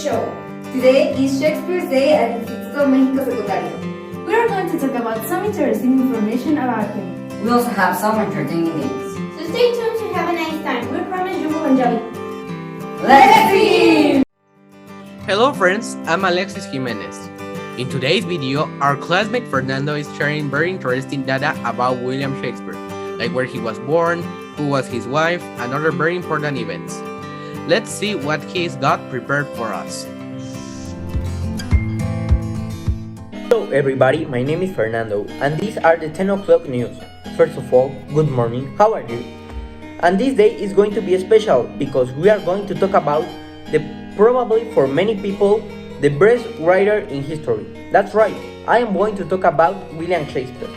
show. Today is Shakespeare's Day at the Instituto México Secundario. We are going to talk about some interesting information about him. We also have some entertaining games. So stay tuned to have a nice time. We promise you will enjoy it. Let's begin! Hello friends, I'm Alexis Jimenez. In today's video, our classmate Fernando is sharing very interesting data about William Shakespeare, like where he was born, who was his wife, and other very important events. Let's see what he's got prepared for us. Hello everybody, my name is Fernando, and these are the 10 o'clock news. First of all, good morning, how are you? And this day is going to be special because we are going to talk about probably for many people, the best writer in history. That's right, I am going to talk about William Shakespeare.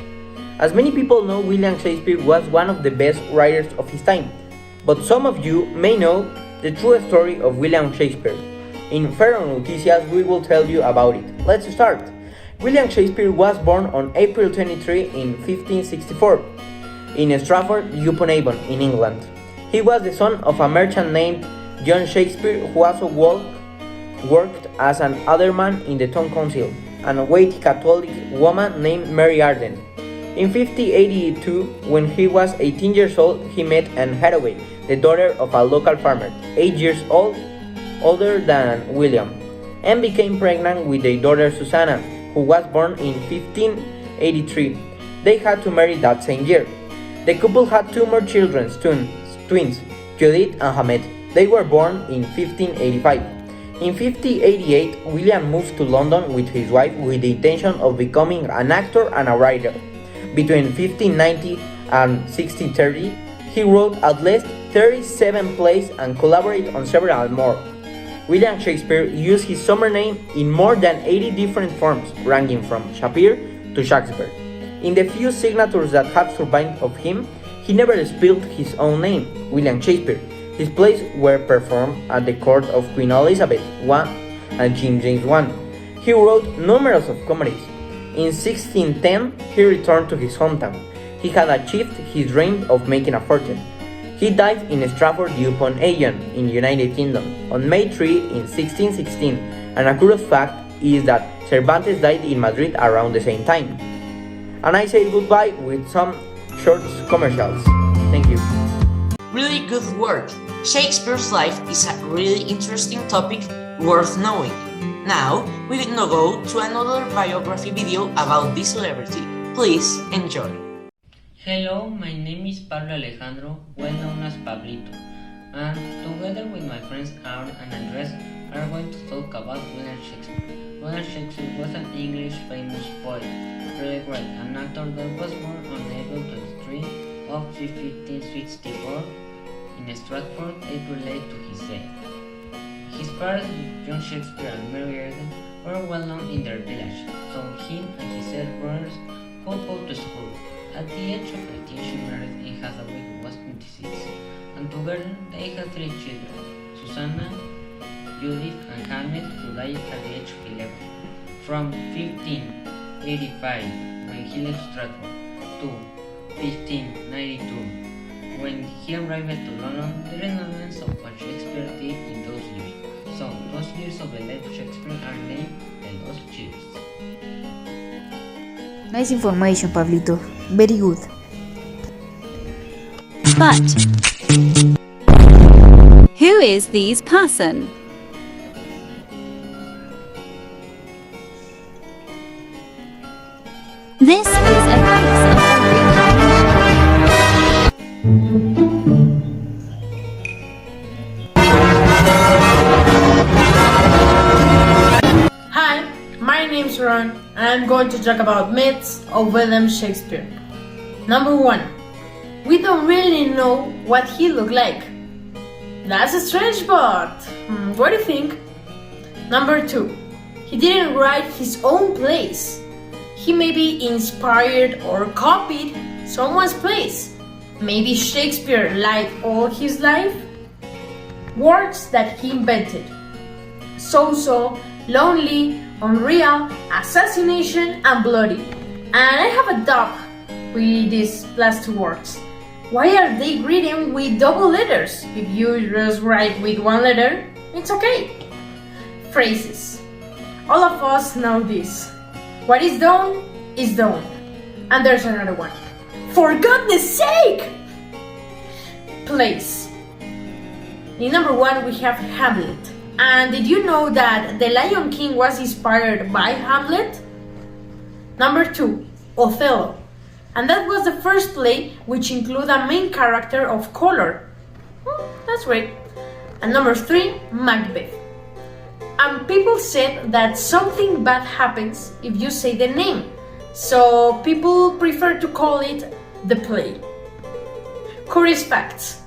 As many people know, William Shakespeare was one of the best writers of his time. But some of you may know the true story of William Shakespeare. In Ferro Noticias, we will tell you about it. Let's start. William Shakespeare was born on April 23 in 1564 in Stratford-upon-Avon in England. He was the son of a merchant named John Shakespeare, who also worked as an alderman in the town council, and a wealthy Catholic woman named Mary Arden. In 1582, when he was 18 years old, he met Anne Hathaway, the daughter of a local farmer, 8 years older than William, and became pregnant with their daughter Susanna, who was born in 1583. They had to marry that same year. The couple had two more children, twins, Judith and Hamed. They were born in 1585. In 1588, William moved to London with his wife with the intention of becoming an actor and a writer. Between 1590 and 1630, he wrote at least 37 plays and collaborated on several more. William Shakespeare used his surname in more than 80 different forms, ranging from Shakespeare to Shakespeare. In the few signatures that have survived of him, he never spelled his own name, William Shakespeare. His plays were performed at the court of Queen Elizabeth I and King James I. He wrote numerous of comedies. In 1610, he returned to his hometown. He had achieved his dream of making a fortune. He died in Stratford-upon-Avon in the United Kingdom on May 3 in 1616, and a curious fact is that Cervantes died in Madrid around the same time. And I say goodbye with some short commercials. Thank you. Really good work. Shakespeare's life is a really interesting topic worth knowing. Now, we're gonna go to another biography video about this celebrity. Please enjoy. Hello, my name is Pablo Alejandro, well known as Pablito, and together with my friends Aaron and Andres are going to talk about William Shakespeare. William Shakespeare was an English famous poet, playwright, and actor that was born on April 23 of 1564 in Stratford, April 8 to his death. His parents, John Shakespeare and Mary Arden, were well known in their village, so he and his 8 brothers could go to school. At the age of 18, she married Anne Hathaway, who was 26, and together they had 3 children, Susanna, Judith, and Hamed, who died at the age of 11. From 1585, when he left Stratford, to 1592, when he arrived to London, there is no evidence of what Shakespeare did in those years. So, those years of the life of Shakespeare are named the Lost Years. Nice information, Pablito. Very good. But who is this person? This is a case of Hi, my name's Ron, and I'm going to talk about myths of William Shakespeare. Number 1. We don't really know what he looked like. That's a strange, but what do you think? Number 2. He didn't write his own plays. He maybe inspired or copied someone's plays. Maybe Shakespeare lied all his life. Words that he invented. So, lonely, unreal, assassination, and bloody. And I have a doubt with these last 2 words. Why are they written with double letters? If you just write with 1 letter, it's okay. phrases. All of us know this. What is done is done. And there's another one. For goodness sake! Plays. In number 1 we have Hamlet. And did you know that The Lion King was inspired by Hamlet? Number 2, Othello. And that was the first play which included a main character of color. That's great. And number 3, Macbeth. And people said that something bad happens if you say the name. So people prefer to call it the play. Curious facts.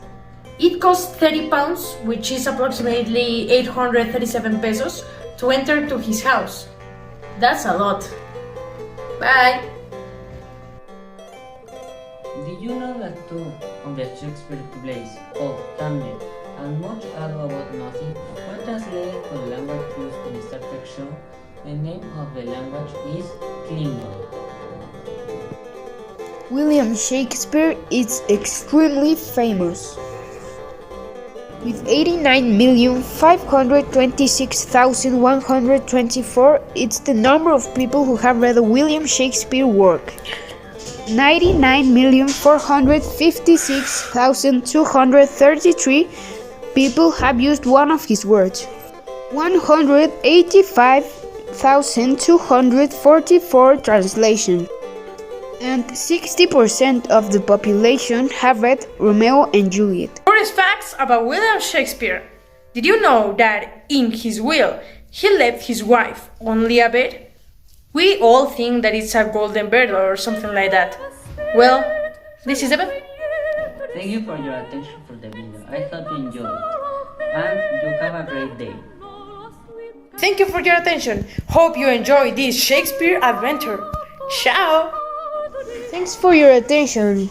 It costs £30, which is approximately 837 pesos, to enter to his house. That's a lot. Bye! Did you know that two of the Shakespeare plays, called Hamlet and Much Ado About Nothing, were translated to the language used in the Star Trek show? The name of the language is Klingon. William Shakespeare is extremely famous. With 89,526,124, it's the number of people who have read a William Shakespeare work. 99,456,233 people have used one of his words. 185,244 translations. And 60% of the population have read Romeo and Juliet. Curious facts about William Shakespeare. Did you know that in his will he left his wife only a bed? We all think that it's a golden bed or something like that. Well, this is a bed. Thank you for your attention for the video. I hope you enjoyed it. And you have a great day. Thank you for your attention. Hope you enjoyed this Shakespeare adventure. Ciao! Thanks for your attention.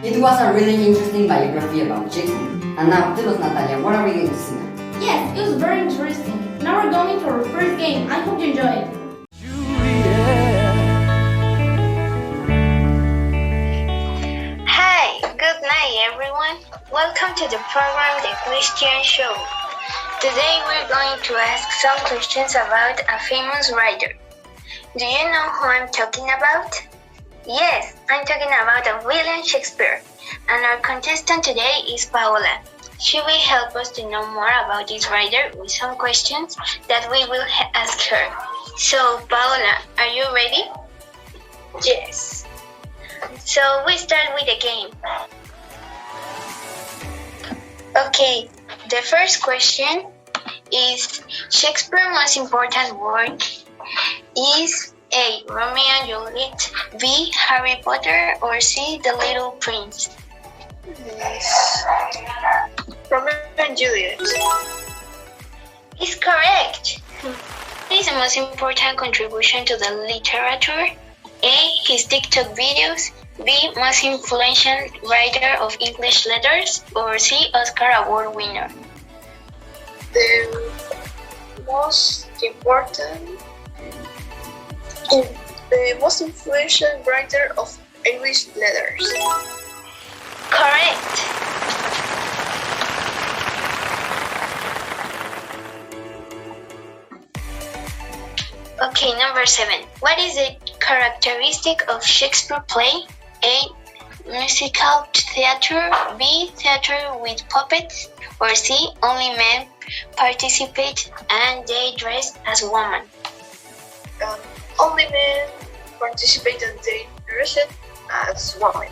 It was a really interesting biography about Shakespeare. And now, tell us, Natalia, what are we going to see now? Yes, it was very interesting. Now we're going to our first game. I hope you enjoy it. Hi, good night everyone. Welcome to the program The Christian Show. Today we're going to ask some questions about a famous writer. Do you know who I'm talking about? Yes, I'm talking about William Shakespeare. And our contestant today is Paola. She will help us to know more about this writer with some questions that we will ask her. So, Paola, are you ready? Yes. So, we start with the game. Okay, the first question is Shakespeare's most important work is A. Romeo and Juliet, B. Harry Potter, or C. The Little Prince? Yes. Romeo and Juliet. Is correct. What is the most important contribution to the literature? A. His TikTok videos, B. Most influential writer of English letters, or C. Oscar Award winner? The most important, the most influential writer of English letters. Correct. Okay, number 7. What is the characteristic of Shakespeare play? A. Musical theater, B. Theater with puppets, or C. Only men participate and they dress as women? Only men participate and they dress as women.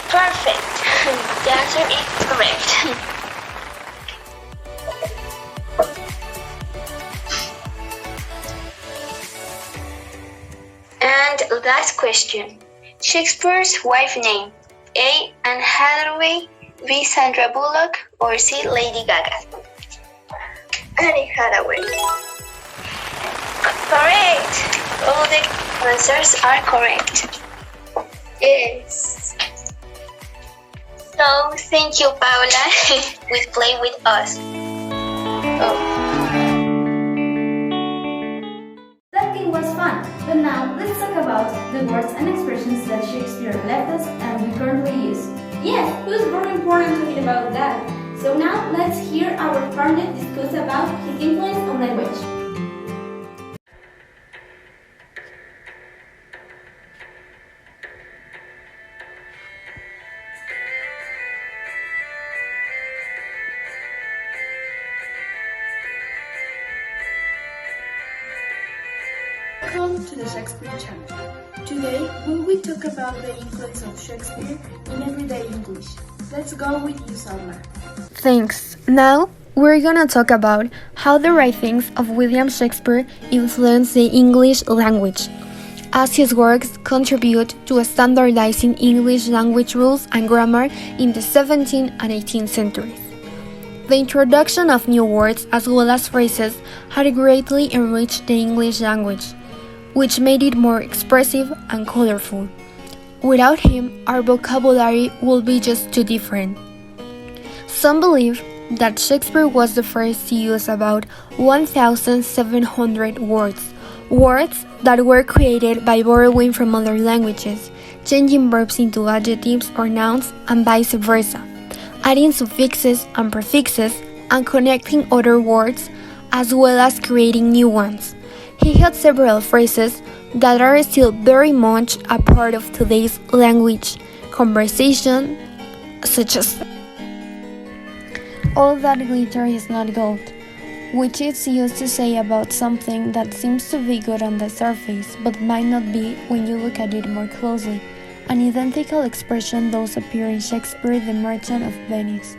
Perfect. The answer is correct. And last question. Shakespeare's wife name. A. Anne Hathaway, B. Sandra Bullock, or C. Lady Gaga? Anne Hathaway. Correct. All the answers are correct. Yes. So, thank you, Paula, with playing with us. That game was fun, but now let's talk about the words and expressions that Shakespeare left us and we currently use. Yes, it was very important talking about that. So now let's hear our partner discuss about his influence on language. Welcome to the Shakespeare channel. Today we will talk about the influence of Shakespeare in everyday English. Let's go with you, Salma. Thanks. Now we're gonna talk about how the writings of William Shakespeare influenced the English language, as his works contribute to standardizing English language rules and grammar in the 17th and 18th centuries. The introduction of new words as well as phrases had greatly enriched the English language, which made it more expressive and colorful. Without him, our vocabulary would be just too different. Some believe that Shakespeare was the first to use about 1,700 words that were created by borrowing from other languages, changing verbs into adjectives or nouns and vice versa, adding suffixes and prefixes and connecting other words as well as creating new ones. He had several phrases that are still very much a part of today's language conversation, such as "all that glitter is not gold," which is used to say about something that seems to be good on the surface but might not be when you look at it more closely. An identical expression does appear in Shakespeare The Merchant of Venice.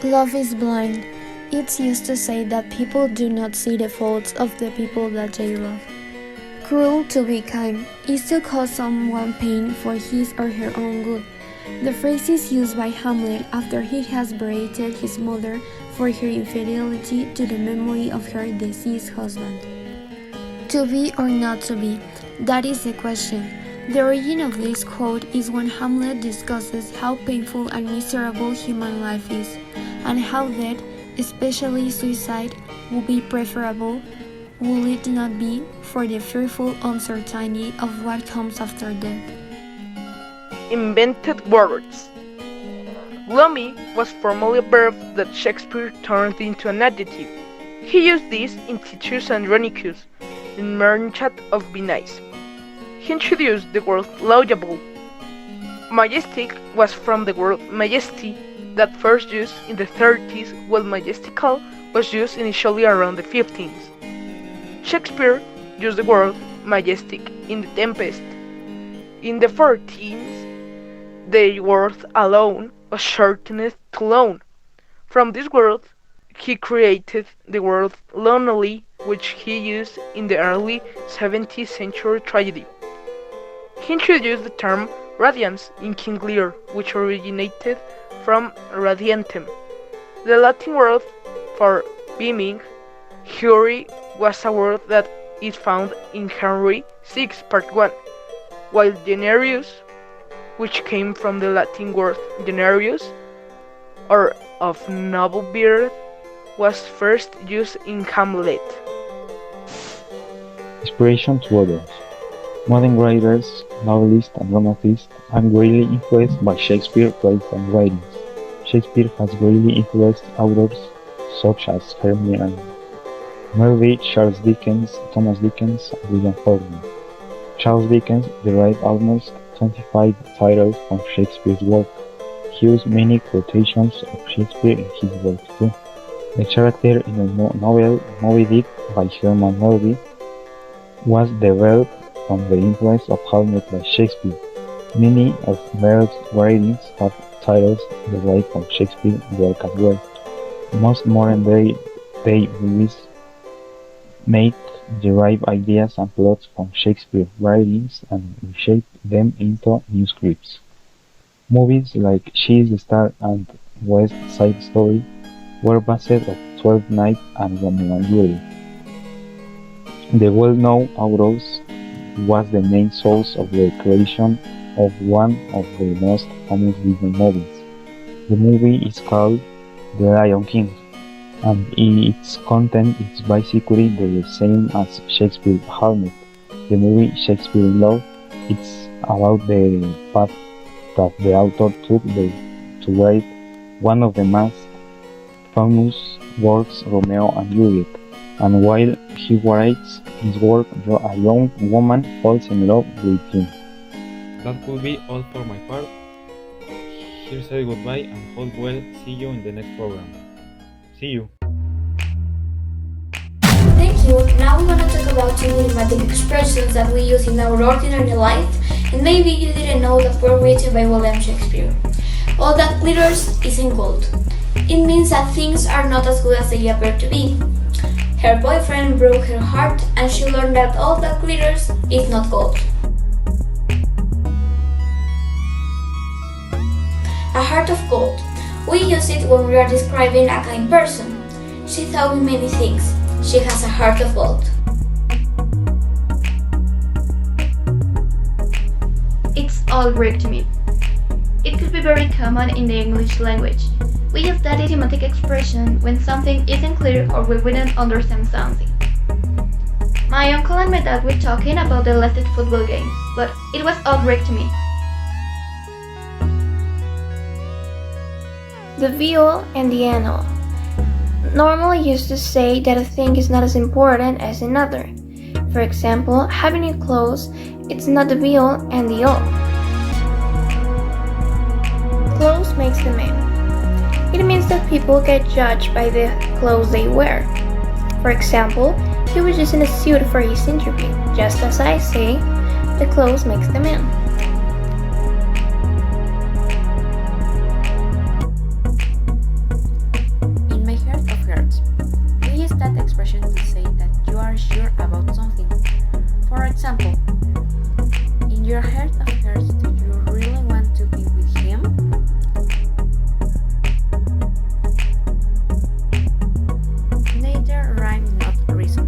"Love is blind." It's used to say that people do not see the faults of the people that they love. "Cruel to be kind" is to cause someone pain for his or her own good. The phrase is used by Hamlet after he has berated his mother for her infidelity to the memory of her deceased husband. To be or not to be, that is the question. The origin of this quote is when Hamlet discusses how painful and miserable human life is, and how death, especially suicide, would be preferable, will it not be, for the fearful uncertainty of what comes after death. Invented words. Gloomy was formerly a verb that Shakespeare turned into an adjective. He used this in Titus Andronicus, in Merchant of Venice. He introduced the word laudable. Majestic was from the word majesty, that first used in the 30s, while majestical was used initially around the 15th. Shakespeare used the word majestic in The Tempest. In the 14th, the word alone was shortened to lone. From this word, he created the word lonely, which he used in the early 17th century tragedy. He introduced the term radiance in King Lear, which originated from radiantem. The Latin word for beaming, Fury, was a word that is found in Henry VI, Part 1, while generous, which came from the Latin word generis, or of noble birth, was first used in Hamlet. Inspiration to others. Modern writers, novelists, and dramatists are greatly influenced by Shakespeare's plays and writings. Shakespeare has greatly influenced authors such as Hermione Melville, Charles Dickens, Thomas Dickens, and William Faulkner. Charles Dickens derived almost 25 titles from Shakespeare's work. He used many quotations of Shakespeare in his works too. The character in the novel Moby Dick by Herman Melville was developed from the influence of Hamlet by Shakespeare. Many of Melville's writings have titles derived from Shakespeare's work as well. Most modern-day movies make derive ideas and plots from Shakespeare's writings and reshape them into new scripts. Movies like She is the Star and West Side Story were based on 12 Nights and Romeo and Juliet. The well-known Aurochs was the main source of the creation of one of the most famous Disney movies. The movie is called The Lion King, and its content is basically the same as Shakespeare's Hamlet. The movie Shakespeare in Love is about the path that the author took to write one of the most famous works Romeo and Juliet, and while he writes his work, a young woman falls in love with him. That could be all for my part. Here say goodbye and hold well. See you in the next program. See you. Thank you. Now we want to talk about two idiomatic expressions that we use in our ordinary life, and maybe you didn't know that were written by William Shakespeare. All that glitters isn't gold. It means that things are not as good as they appear to be. Her boyfriend broke her heart, and she learned that all that glitters is not gold. A heart of gold. We use it when we are describing a kind person. She taught me many things. She has a heart of gold. It's all Greek to me. It could be very common in the English language. We use that idiomatic expression when something isn't clear or when we don't understand something. My uncle and my dad were talking about the last football game, but it was all Greek to me. The viol and the anal. Normally used to say that a thing is not as important as another. For example, having new clothes, it's not the viol and the all. Clothes makes the man. It means that people get judged by the clothes they wear. For example, he was using a suit for his interview. Just as I say, the clothes makes the man. In my heart of hearts, we use that expression to say that you are sure about something. For example, in your heart of hearts, do you really want to be with him? Neither rhyme nor reason.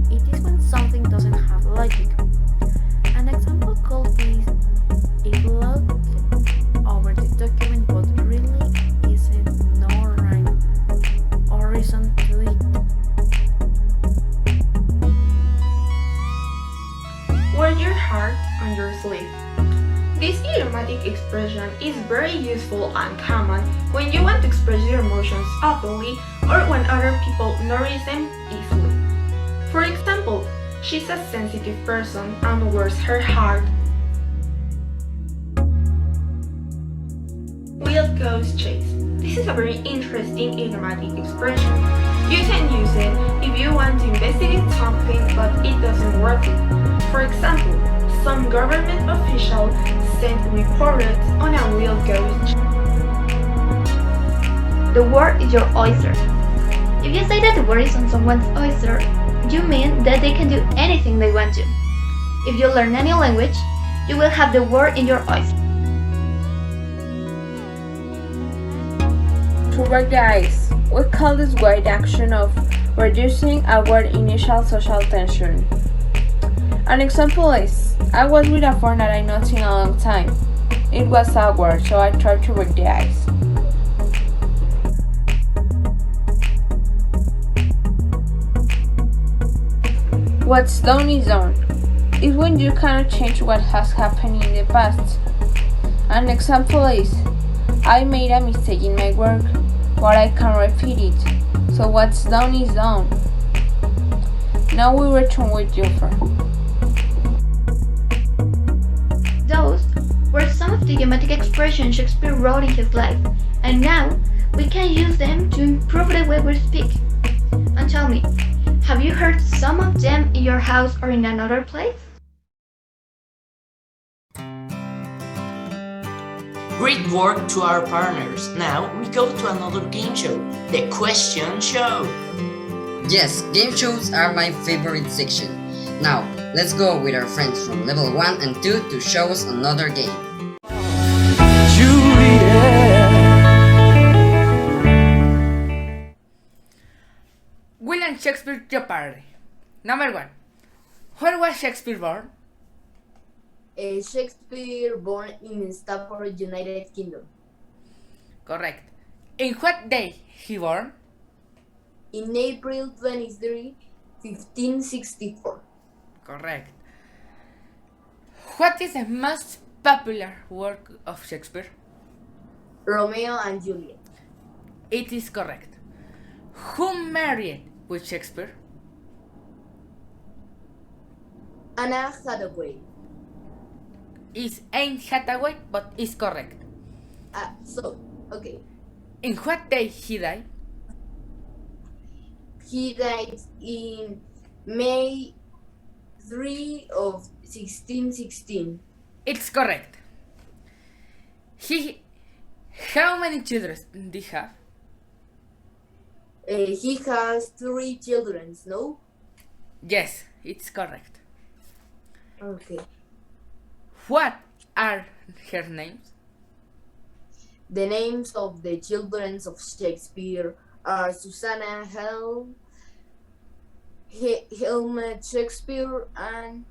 It is when something doesn't have logic. An example could be if look over the document but really isn't no rhyme or reason to it. Wear your heart on your sleeve. This idiomatic expression is very useful and common when you want to express your emotions openly or when other people notice them easily. For example, she's a sensitive person and wears her heart. Wild goose chase. This is a very interesting idiomatic expression. You can use it if you want to investigate something but it doesn't work. For example, some government official sent reporters on a wild goose chase. The word is your oyster. If you say that the word is on someone's oyster, you mean that they can do anything they want to. If you learn any language, you will have the word in your oyster. To break the ice. We call this way the action of reducing our initial social tension. An example is, I was with a friend that I not seen a long time. It was awkward, so I tried to break the ice. What's done is done. It's when you cannot change what has happened in the past. An example is, I made a mistake in my work, but I can't repeat it. So what's done is done. Now we return with Joffer. Those were some of the idiomatic expressions Shakespeare wrote in his life, and now we can use them to improve the way we speak. And tell me, have you heard some of them in your house or in another place? Great work to our partners. Now we go to another game show, the question show. Yes, game shows are my favorite section. Now, let's go with our friends from level 1 and 2 to show us another game. William Shakespeare Jeopardy. Number 1. Where was Shakespeare born? Shakespeare born in Stafford, United Kingdom. Correct. In what day he born? In April 23, 1564. Correct. What is the most popular work of Shakespeare? Romeo and Juliet. It is correct. Who married with Shakespeare? Anna Hathaway. Is Anne Hathaway, but is correct. Okay. In what day he died? He died in May 3 of 1616. It's correct. How many children did he have? He has 3 children, no? Yes, it's correct. Okay. What are her names? The names of the children of Shakespeare are Susanna Helmet Shakespeare and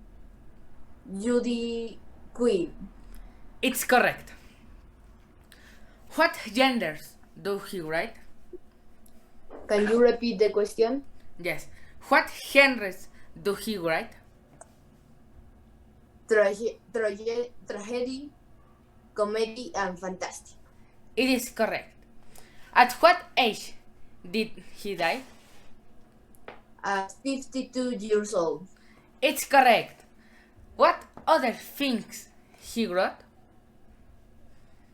Judy Quinn. It's correct. What genders do he write? Can you repeat the question? Yes. What genres do he write? Tragedy, comedy, and fantastic. It is correct. At what age did he die? At 52 years old. It's correct. What other things he wrote?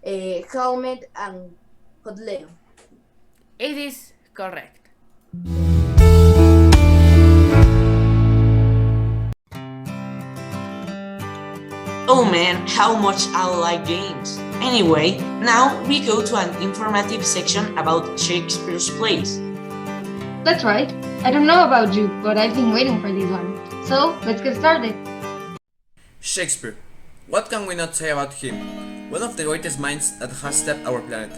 Helmet and Hotleo. It is correct. Oh man, how much I like games. Anyway, now we go to an informative section about Shakespeare's plays. That's right. I don't know about you, but I've been waiting for this one. So, let's get started. Shakespeare. What can we not say about him? One of the greatest minds that has stepped our planet.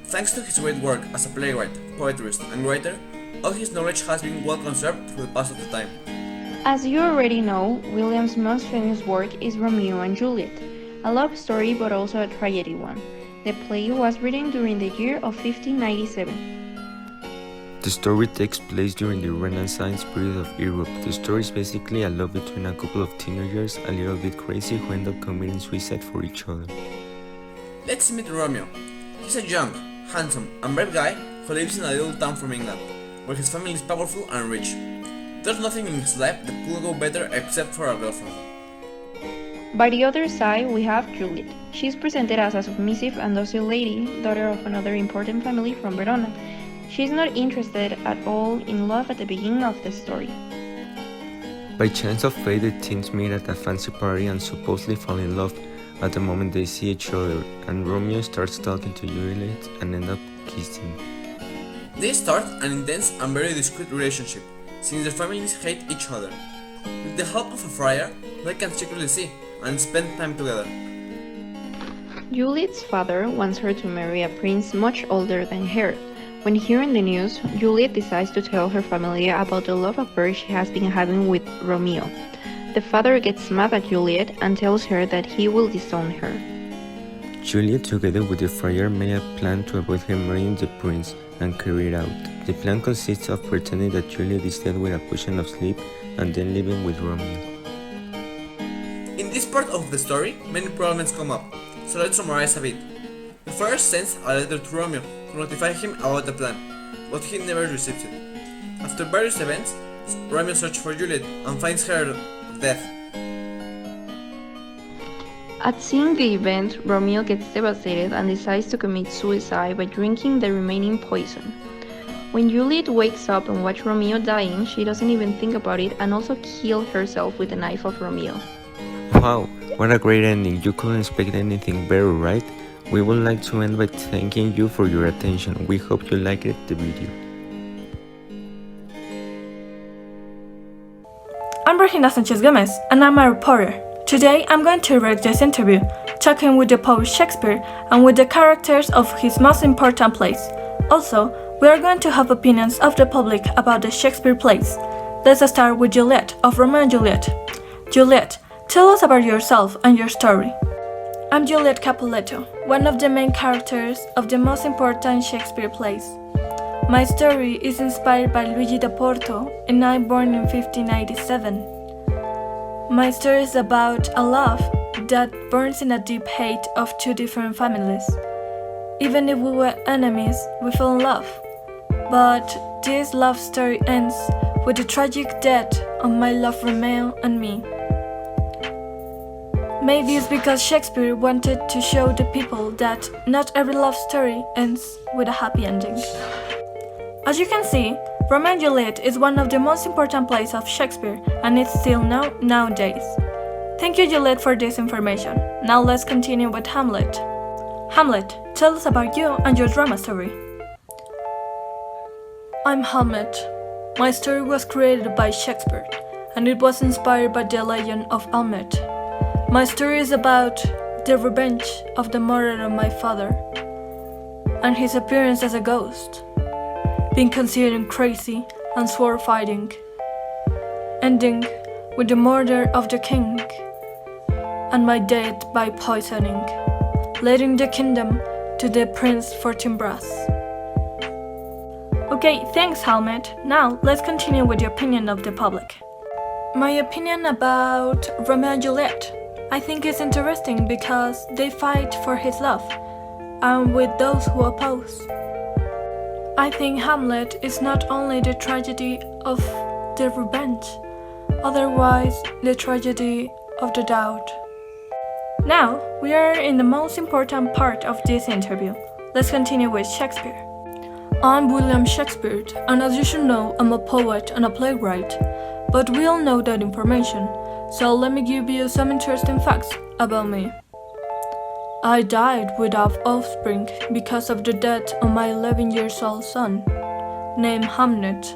Thanks to his great work as a playwright, poetryist, and writer, all his knowledge has been well conserved through the pass of the time. As you already know, William's most famous work is Romeo and Juliet, a love story but also a tragedy one. The play was written during the year of 1597. The story takes place during the Renaissance period of Europe. The story is basically a love between a couple of teenagers, a little bit crazy, who end up committing suicide for each other. Let's meet Romeo. He's a young, handsome, and brave guy who lives in a little town from England, where his family is powerful and rich. There's nothing in his life that could go better except for a girlfriend. By the other side, we have Juliet. She's presented as a submissive and docile lady, daughter of another important family from Verona. She's not interested at all in love at the beginning of the story. By chance of fate, the teens meet at a fancy party and supposedly fall in love at the moment they see each other, and Romeo starts talking to Juliet and end up kissing. They start an intense and very discreet relationship, since their families hate each other. With the help of a friar, they can secretly see and spend time together. Juliet's father wants her to marry a prince much older than her. When hearing the news, Juliet decides to tell her family about the love affair she has been having with Romeo. The father gets mad at Juliet and tells her that he will disown her. Juliet, together with the friar, made a plan to avoid her marrying the prince and carry it out. The plan consists of pretending that Juliet is dead with a potion of sleep and then living with Romeo. In this part of the story, many problems come up, so let's summarize a bit. The friar sends a letter to Romeo to notify him about the plan, but he never receives it. After various events, Romeo searches for Juliet and finds her dead. At seeing the event, Romeo gets devastated and decides to commit suicide by drinking the remaining poison. When Juliet wakes up and watches Romeo dying, she doesn't even think about it and also kills herself with the knife of Romeo. Wow, what a great ending. You couldn't expect anything better, right? We would like to end by thanking you for your attention. We hope you liked the video. I'm Regina Sanchez Gomez, and I'm a reporter. Today I'm going to read this interview, talking with the poet Shakespeare and with the characters of his most important plays. Also, we are going to have opinions of the public about the Shakespeare plays. Let's start with Juliet of Romeo and Juliet. Juliet, tell us about yourself and your story. I'm Juliet Capuleto, one of the main characters of the most important Shakespeare plays. My story is inspired by Luigi da Porto, and I'm born in 1597. My story is about a love that burns in a deep hate of two different families. Even if we were enemies, we fell in love. But this love story ends with the tragic death of my love Romeo and me. Maybe it's because Shakespeare wanted to show the people that not every love story ends with a happy ending. As you can see, Romeo and Juliet is one of the most important plays of Shakespeare, and it's still known nowadays. Thank you, Juliet, for this information. Now let's continue with Hamlet. Hamlet, tell us about you and your drama story. I'm Hamlet. My story was created by Shakespeare, and it was inspired by the legend of Hamlet. My story is about the revenge of the murder of my father, and his appearance as a ghost, being considered crazy and sword fighting, ending with the murder of the king, and my death by poisoning, leading the kingdom to the Prince Fortinbras. Okay, thanks Hamlet. Now let's continue with the opinion of the public. My opinion about Romeo and Juliet. I think it's interesting because they fight for his love, and with those who oppose. I think Hamlet is not only the tragedy of the revenge, otherwise the tragedy of the doubt. Now, we are in the most important part of this interview. Let's continue with Shakespeare. I'm William Shakespeare, and as you should know, I'm a poet and a playwright, but we all know that information, so let me give you some interesting facts about me. I died without offspring because of the death of my 11 years old son, named Hamlet.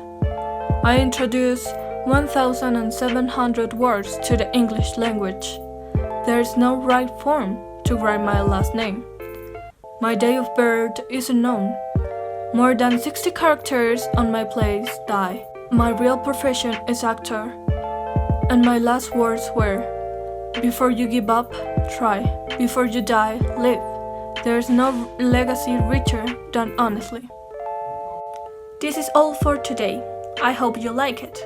I introduced 1,700 words to the English language. There is no right form to write my last name. My date of birth is unknown. More than 60 characters on my plays die. My real profession is actor. And my last words were, before you give up, try. Before you die, live. There is no legacy richer than honestly. This is all for today. I hope you like it.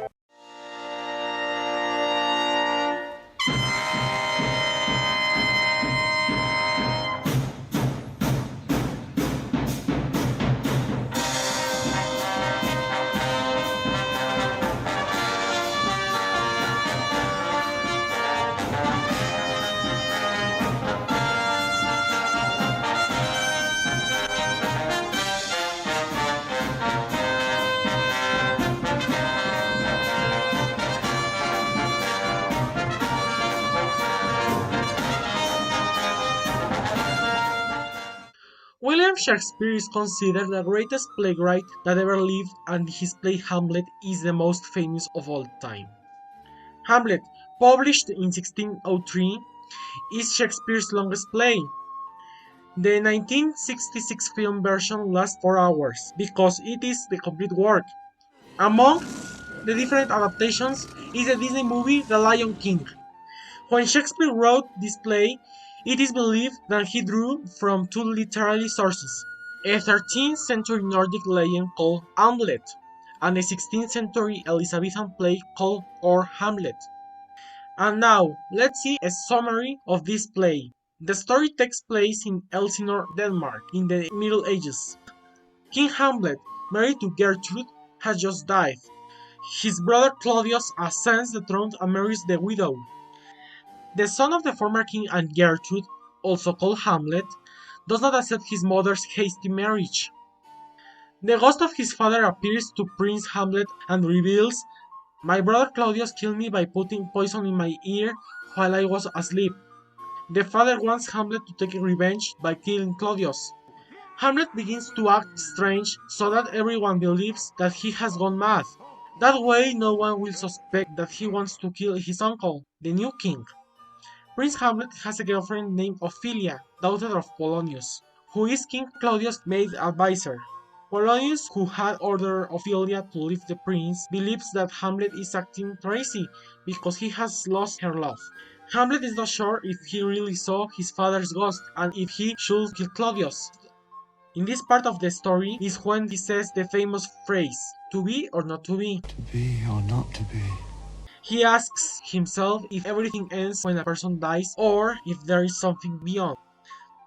William Shakespeare is considered the greatest playwright that ever lived, and his play Hamlet is the most famous of all time. Hamlet, published in 1603, is Shakespeare's longest play. The 1966 film version lasts 4 hours because it is the complete work. Among the different adaptations is the Disney movie The Lion King. When Shakespeare wrote this play, it is believed that he drew from two literary sources, a 13th century Nordic legend called Hamlet, and a 16th century Elizabethan play called Or Hamlet. And now, let's see a summary of this play. The story takes place in Elsinore, Denmark, in the Middle Ages. King Hamlet, married to Gertrude, has just died. His brother Claudius ascends the throne and marries the widow. The son of the former king and Gertrude, also called Hamlet, does not accept his mother's hasty marriage. The ghost of his father appears to Prince Hamlet and reveals, "My brother Claudius killed me by putting poison in my ear while I was asleep." The father wants Hamlet to take revenge by killing Claudius. Hamlet begins to act strange so that everyone believes that he has gone mad. That way no one will suspect that he wants to kill his uncle, the new king. Prince Hamlet has a girlfriend named Ophelia, daughter of Polonius, who is King Claudius' maid advisor. Polonius, who had ordered Ophelia to leave the prince, believes that Hamlet is acting crazy because he has lost her love. Hamlet is not sure if he really saw his father's ghost and if he should kill Claudius. In this part of the story is when he says the famous phrase, "To be or not to be?" To be or not to be? He asks himself if everything ends when a person dies or if there is something beyond.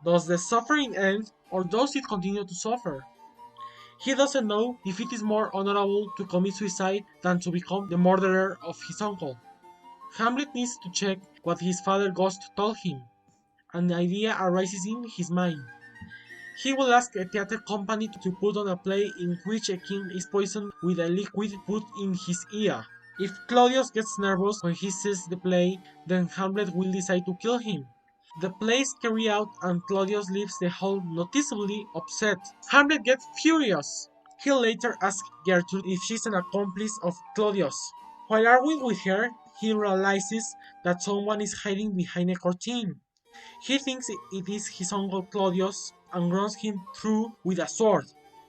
Does the suffering end or does it continue to suffer? He doesn't know if it is more honorable to commit suicide than to become the murderer of his uncle. Hamlet needs to check what his father Ghost told him. An idea arises in his mind. He will ask a theater company to put on a play in which a king is poisoned with a liquid put in his ear. If Claudius gets nervous when he sees the play, then Hamlet will decide to kill him. The play is carried out and Claudius leaves the hall noticeably upset. Hamlet gets furious. He later asks Gertrude if she's an accomplice of Claudius. While arguing with her, he realizes that someone is hiding behind a curtain. He thinks it is his uncle Claudius and runs him through with a sword.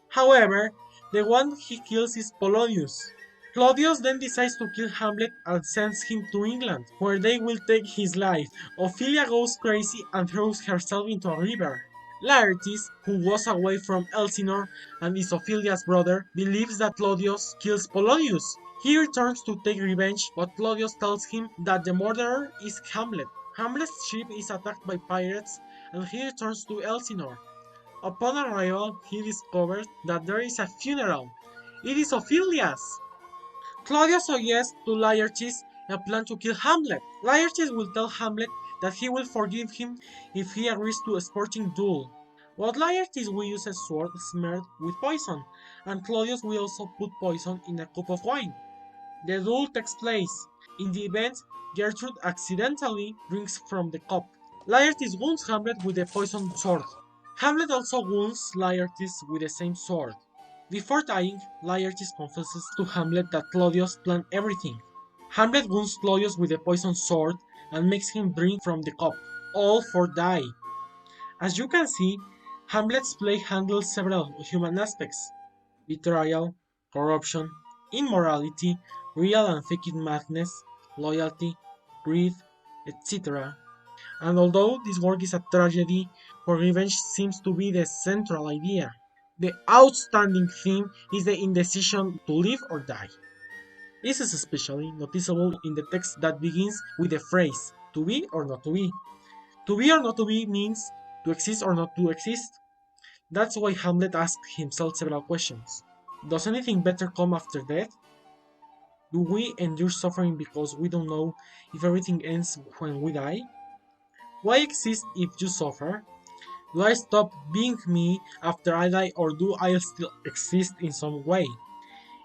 However, the one he kills is Polonius. Claudius then decides to kill Hamlet and sends him to England, where they will take his life. Ophelia goes crazy and throws herself into a river. Laertes, who was away from Elsinore and is Ophelia's brother, believes that Claudius kills Polonius. He returns to take revenge, but Claudius tells him that the murderer is Hamlet. Hamlet's ship is attacked by pirates and he returns to Elsinore. Upon arrival, he discovers that there is a funeral. It is Ophelia's! Claudius suggests to Laertes a plan to kill Hamlet. Laertes will tell Hamlet that he will forgive him if he agrees to a sporting duel. But Laertes will use a sword smeared with poison, and Claudius will also put poison in a cup of wine. The duel takes place. In the event, Gertrude accidentally drinks from the cup. Laertes wounds Hamlet with a poisoned sword. Hamlet also wounds Laertes with the same sword. Before dying, Laertes confesses to Hamlet that Claudius planned everything. Hamlet wounds Claudius with a poisoned sword and makes him drink from the cup, all for die. As you can see, Hamlet's play handles several human aspects: betrayal, corruption, immorality, real and fake madness, loyalty, greed, etc. And although this work is a tragedy, where revenge seems to be the central idea, the outstanding theme is the indecision to live or die. This is especially noticeable in the text that begins with the phrase, to be or not to be. To be or not to be means to exist or not to exist. That's why Hamlet asks himself several questions. Does anything better come after death? Do we endure suffering because we don't know if everything ends when we die? Why exist if you suffer? Do I stop being me after I die, or do I still exist in some way?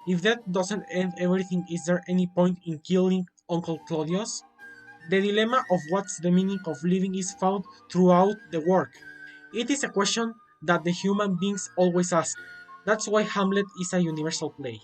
If that doesn't end everything, is there any point in killing Uncle Claudius? The dilemma of what's the meaning of living is found throughout the work. It is a question that the human beings always ask. That's why Hamlet is a universal play.